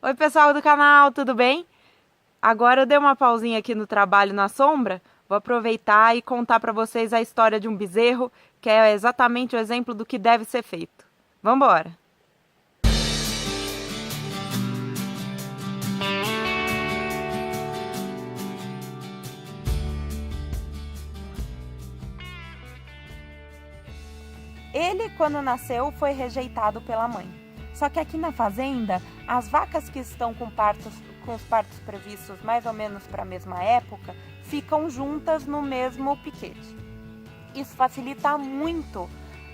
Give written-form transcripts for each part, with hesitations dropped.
Oi, pessoal do canal, tudo bem? Agora eu dei uma pausinha aqui no trabalho na sombra, vou aproveitar e contar para vocês a história de um bezerro, que é exatamente o exemplo do que deve ser feito. Vamos embora! Ele, quando nasceu, foi rejeitado pela mãe. Só que aqui na fazenda, as vacas que estão com os partos previstos mais ou menos para a mesma época, ficam juntas no mesmo piquete. Isso facilita muito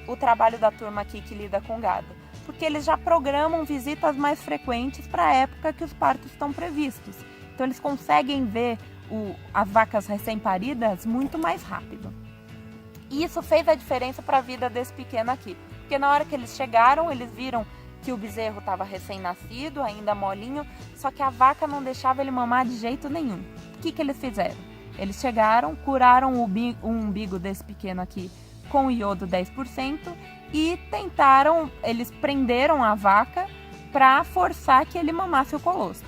o trabalho da turma aqui que lida com gado, porque eles já programam visitas mais frequentes para a época que os partos estão previstos. Então eles conseguem ver as vacas recém-paridas muito mais rápido. E isso fez a diferença para a vida desse pequeno aqui, porque na hora que eles chegaram, eles viram que o bezerro estava recém-nascido, ainda molinho, só que a vaca não deixava ele mamar de jeito nenhum. O que eles fizeram? Eles chegaram, curaram o umbigo desse pequeno aqui com iodo 10% e eles prenderam a vaca para forçar que ele mamasse o colostro.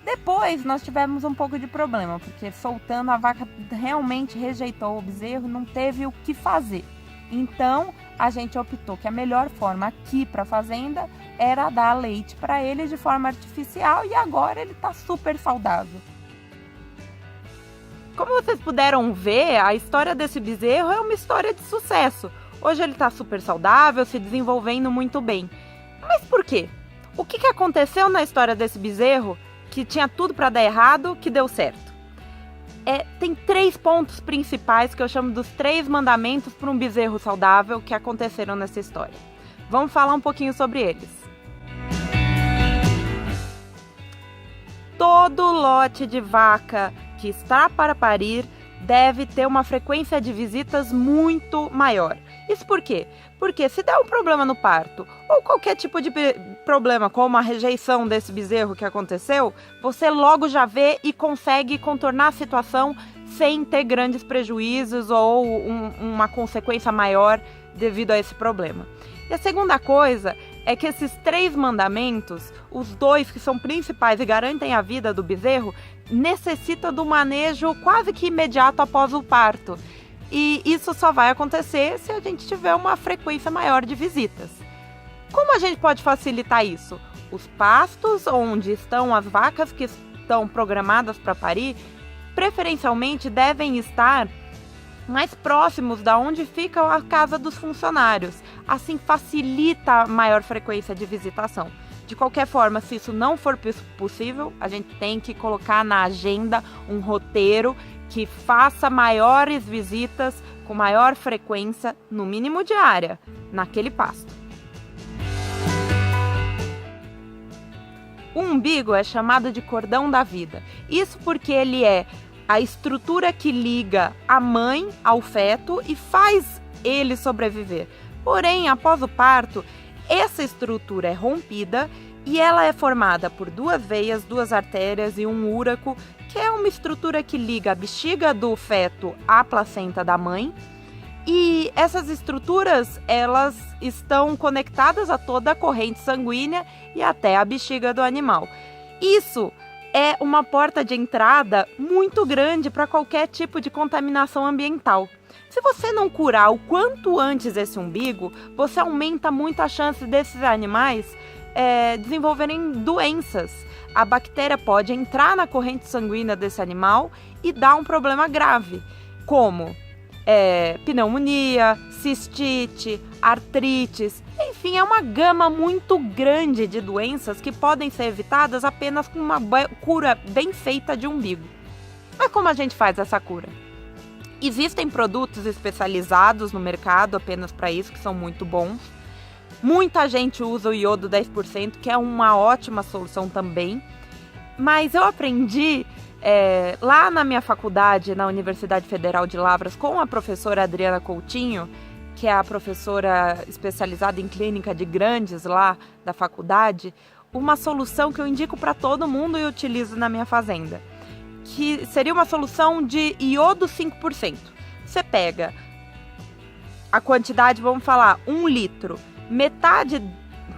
Depois nós tivemos um pouco de problema, porque soltando a vaca realmente rejeitou o bezerro, não teve o que fazer. Então a gente optou que a melhor forma aqui para a fazenda era dar leite para ele de forma artificial e agora ele está super saudável. Como vocês puderam ver, a história desse bezerro é uma história de sucesso. Hoje ele está super saudável, se desenvolvendo muito bem. Mas por quê? O que aconteceu na história desse bezerro que tinha tudo para dar errado, que deu certo? Tem 3 pontos principais que eu chamo dos 3 mandamentos para um bezerro saudável que aconteceram nessa história. Vamos falar um pouquinho sobre eles. Todo lote de vaca que está para parir deve ter uma frequência de visitas muito maior. Isso por quê? Porque se der um problema no parto ou qualquer tipo de problema, como a rejeição desse bezerro que aconteceu, você logo já vê e consegue contornar a situação sem ter grandes prejuízos ou uma consequência maior devido a esse problema. E a segunda coisa é que esses 3 mandamentos, os 2 que são principais e garantem a vida do bezerro, necessitam do manejo quase que imediato após o parto. E isso só vai acontecer se a gente tiver uma frequência maior de visitas. Como a gente pode facilitar isso? Os pastos onde estão as vacas que estão programadas para parir, preferencialmente devem estar mais próximos da onde fica a casa dos funcionários. Assim facilita a maior frequência de visitação. De qualquer forma, se isso não for possível, a gente tem que colocar na agenda um roteiro que faça maiores visitas com maior frequência, no mínimo diária, naquele pasto. O umbigo é chamado de cordão da vida. Isso porque ele é a estrutura que liga a mãe ao feto e faz ele sobreviver. Porém, após o parto, essa estrutura é rompida e ela é formada por 2 veias, 2 artérias e um úraco, que é uma estrutura que liga a bexiga do feto à placenta da mãe. E essas estruturas, elas estão conectadas a toda a corrente sanguínea e até a bexiga do animal. Isso é uma porta de entrada muito grande para qualquer tipo de contaminação ambiental. Se você não curar o quanto antes esse umbigo, você aumenta muito a chance desses animais desenvolverem doenças. A bactéria pode entrar na corrente sanguínea desse animal e dar um problema grave, como pneumonia, cistite, artrites, enfim, é uma gama muito grande de doenças que podem ser evitadas apenas com uma cura bem feita de umbigo. Mas como a gente faz essa cura? Existem produtos especializados no mercado apenas para isso, que são muito bons. Muita gente usa o iodo 10%, que é uma ótima solução também. Mas eu aprendi lá na minha faculdade, na Universidade Federal de Lavras, com a professora Adriana Coutinho, que é a professora especializada em clínica de grandes lá da faculdade, uma solução que eu indico para todo mundo e utilizo na minha fazenda, que seria uma solução de iodo 5%. Você pega a quantidade, vamos falar, 1 litro, metade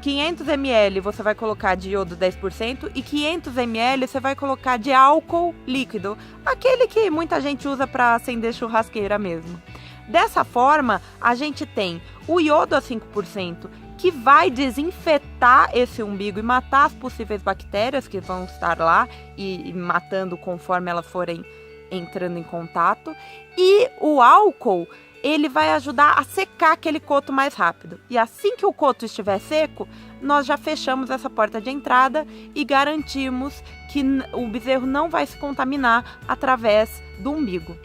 500 ml você vai colocar de iodo 10% e 500 ml você vai colocar de álcool líquido, aquele que muita gente usa para acender churrasqueira mesmo. Dessa forma, a gente tem o iodo a 5%, que vai desinfetar esse umbigo e matar as possíveis bactérias que vão estar lá e matando conforme elas forem entrando em contato. E o álcool, ele vai ajudar a secar aquele coto mais rápido. E assim que o coto estiver seco, nós já fechamos essa porta de entrada e garantimos que o bezerro não vai se contaminar através do umbigo.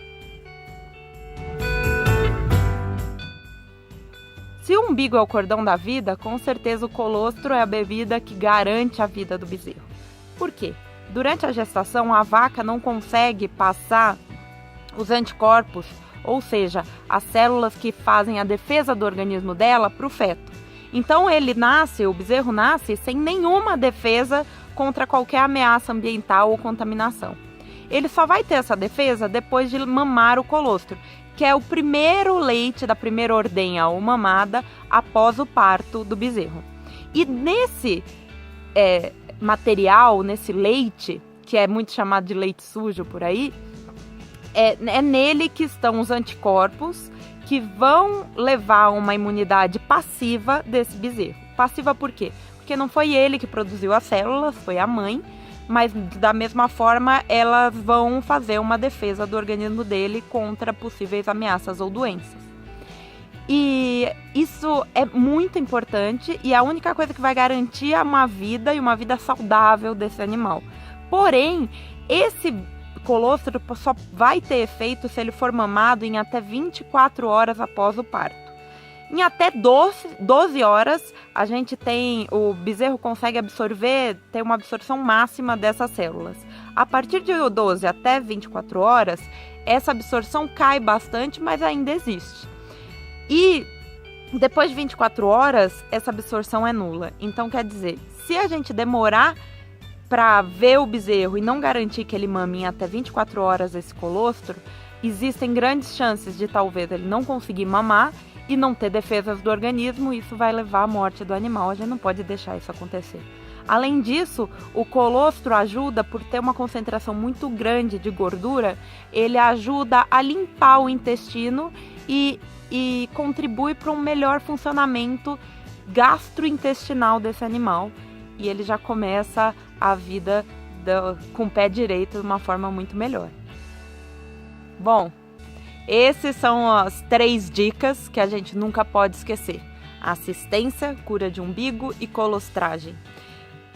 Se o umbigo é o cordão da vida, com certeza o colostro é a bebida que garante a vida do bezerro. Por quê? Durante a gestação, a vaca não consegue passar os anticorpos, ou seja, as células que fazem a defesa do organismo dela, para o feto. Então o bezerro nasce sem nenhuma defesa contra qualquer ameaça ambiental ou contaminação. Ele só vai ter essa defesa depois de mamar o colostro, que é o primeiro leite da primeira ordenha ou mamada após o parto do bezerro. E nesse material, nesse leite, que é muito chamado de leite sujo por aí, é nele que estão os anticorpos que vão levar uma imunidade passiva desse bezerro. Passiva por quê? Porque não foi ele que produziu as células, foi a mãe, mas da mesma forma elas vão fazer uma defesa do organismo dele contra possíveis ameaças ou doenças. E isso é muito importante e é a única coisa que vai garantir uma vida e uma vida saudável desse animal. Porém, esse colostro só vai ter efeito se ele for mamado em até 24 horas após o parto. Em até 12 horas, o bezerro consegue ter uma absorção máxima dessas células. A partir de 12 até 24 horas, essa absorção cai bastante, mas ainda existe. E depois de 24 horas, essa absorção é nula. Então, quer dizer, se a gente demorar para ver o bezerro e não garantir que ele mame em até 24 horas esse colostro, existem grandes chances de talvez ele não conseguir mamar e não ter defesas do organismo, isso vai levar à morte do animal, a gente não pode deixar isso acontecer. Além disso, o colostro ajuda, por ter uma concentração muito grande de gordura, ele ajuda a limpar o intestino e contribui para um melhor funcionamento gastrointestinal desse animal, e ele já começa a vida com o pé direito de uma forma muito melhor. Bom, esses são as 3 dicas que a gente nunca pode esquecer: assistência, cura de umbigo e colostragem.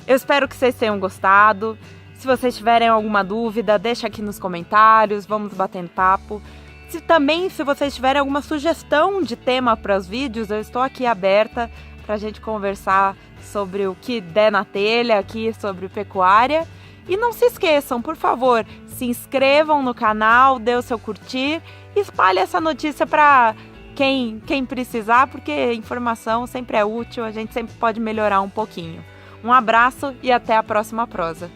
Eu espero que vocês tenham gostado. Se vocês tiverem alguma dúvida, deixa aqui nos comentários, vamos batendo papo. Se vocês tiverem alguma sugestão de tema para os vídeos, eu estou aqui aberta para a gente conversar sobre o que der na telha aqui sobre pecuária. E não se esqueçam, por favor, se inscrevam no canal, dê o seu curtir, espalhe essa notícia para quem precisar, porque informação sempre é útil, a gente sempre pode melhorar um pouquinho. Um abraço e até a próxima prosa.